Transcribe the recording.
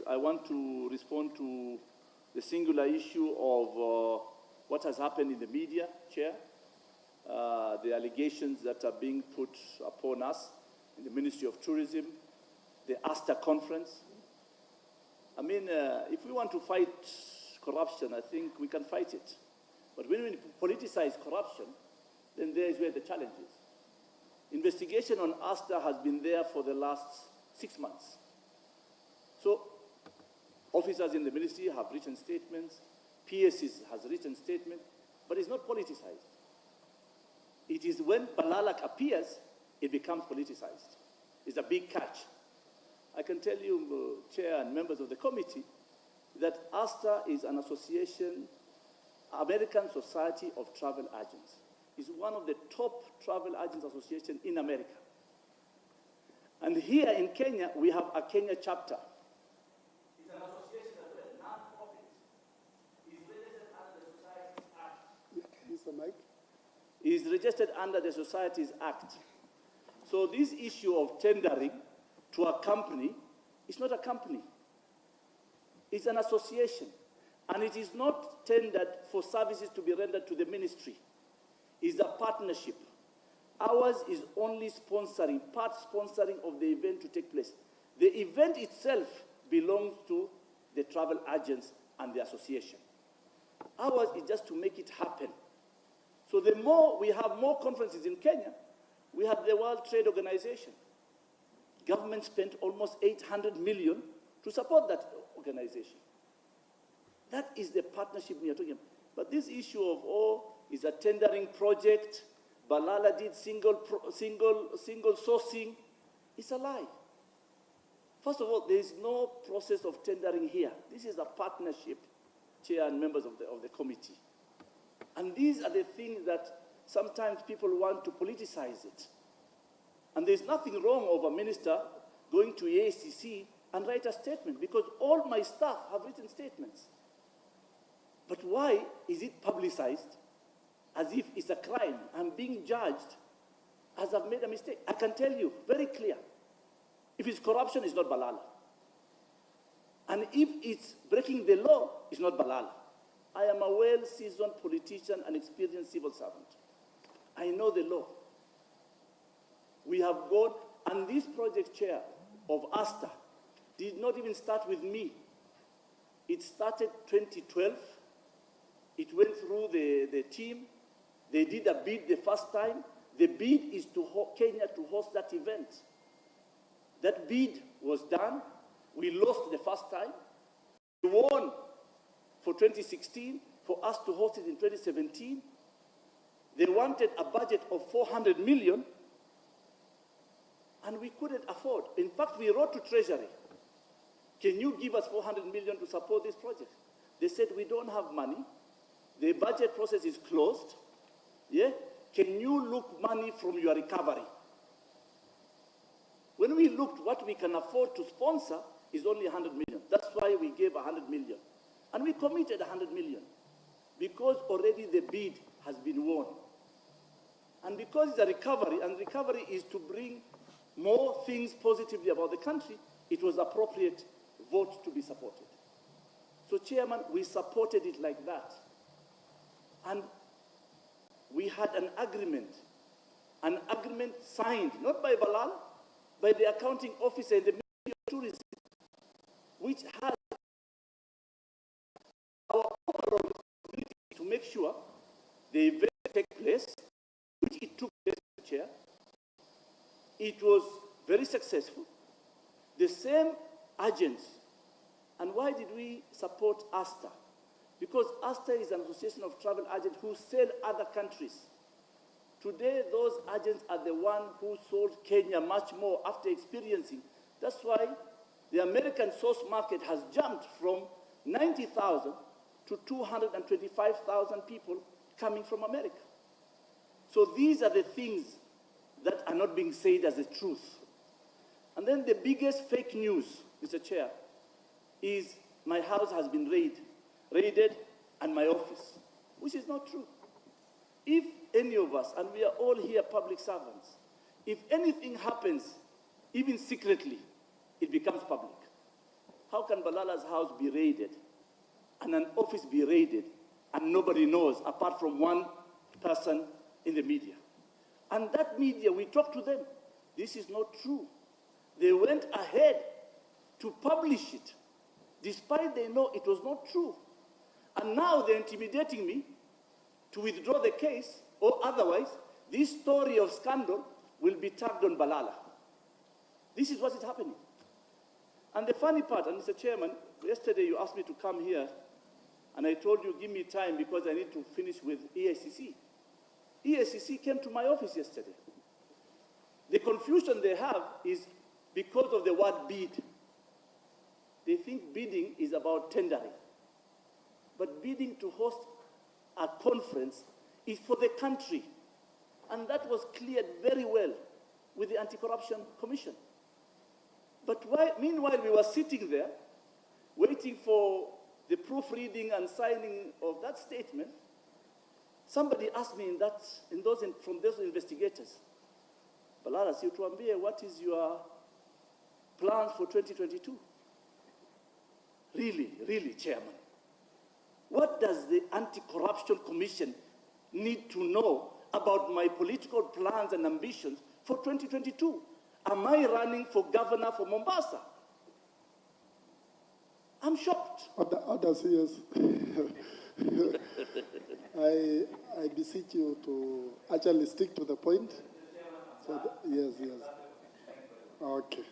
I want to respond to the singular issue of what has happened in the media, Chair, the allegations that are being put upon us in the Ministry of Tourism, the ASTA conference. I mean, if we want to fight corruption, I think we can fight it. But when we politicize corruption, then there is where the challenge is. Investigation on ASTA has been there for the last 6 months. So officers in the ministry have written statements, PSCs has written statements, but it's not politicized. It is when Balala appears, it becomes politicized. It's a big catch. I can tell you, Chair and members of the committee, that ASTA is an association, American Society of Travel Agents. It's one of the top travel agents associations in America. And here in Kenya, we have a Kenya chapter. It's an association as well, non-profit. It's registered under the Societies Act. Use the mic. Is registered under the Societies Act. So this issue of tendering to a company is not a company. It's an association. And it is not tendered for services to be rendered to the ministry. It's a partnership. Ours is only sponsoring, part sponsoring of the event to take place. The event itself belongs to the travel agents and the association. Ours is just to make it happen. So the more we have more conferences in Kenya, we have the World Trade Organization. Government spent almost 800 million to support that organization. That is the partnership we are talking about. But this issue of, is a tendering project, Balala did single sourcing, it's a lie. First of all, there is no process of tendering here. This is a partnership, Chair and members of the committee. And these are the things that sometimes people want to politicize it. And there's nothing wrong of a minister going to AICC and write a statement, because all my staff have written statements. But why is it publicized as if it's a crime? I'm being judged as I've made a mistake. I can tell you very clear, if it's corruption, it's not Balala. And if it's breaking the law, it's not Balala. I am a well-seasoned politician and experienced civil servant. I know the law. We have gone, and this project, Chair, of ASTA did not even start with me. It started 2012. It went through the team. They did a bid the first time. The bid is to Kenya to host that event. That bid was done. We lost the first time. We won for 2016 for us to host it in 2017. They wanted a budget of 400 million, and we couldn't afford. In fact, we wrote to Treasury, can you give us 400 million to support this project? They said, we don't have money. The budget process is closed. Yeah? Can you look money from your recovery? When we looked, what we can afford to sponsor is only 100 million. That's why we gave 100 million. And we committed 100 million because already the bid has been won. And because it's a recovery, and recovery is to bring more things positively about the country, it was appropriate vote to be supported. So, Chairman, we supported it like that. And we had an agreement signed, not by Balala, by the accounting officer in the Ministry of Tourism, which has our overall responsibility to make sure the event take place, which it took place, Chair. It was very successful. The same agents. And why did we support ASTA? Because ASTA is an association of travel agents who sell other countries. Today, those agents are the ones who sold Kenya much more after experiencing. That's why the American source market has jumped from 90,000 to 225,000 people coming from America. So these are the things that are not being said as the truth. And then the biggest fake news, Mr. Chair, is my house has been raided and my office, which is not true. If any of us, and we are all here public servants, if anything happens, even secretly, it becomes public. How can Balala's house be raided and an office be raided and nobody knows apart from one person in the media? And that media, we talked to them. This is not true. They went ahead to publish it, despite they know it was not true. And now they're intimidating me to withdraw the case, or otherwise, this story of scandal will be tagged on Balala. This is what is happening. And the funny part, and Mr. Chairman, yesterday you asked me to come here, and I told you, give me time because I need to finish with EACC. EACC came to my office yesterday. The confusion they have is because of the word bid. They think bidding is about tendering. But bidding to host a conference is for the country. And that was cleared very well with the Anti-Corruption Commission. But meanwhile, we were sitting there waiting for the proofreading and signing of that statement. Somebody asked me from those investigators, Balala, situambie, what is your plans for 2022? Really, Chairman. What does the Anti-Corruption Commission need to know about my political plans and ambitions for 2022? Am I running for governor for Mombasa? I'm shocked. Others, yes. I beseech you to actually stick to the point. So yes. Okay.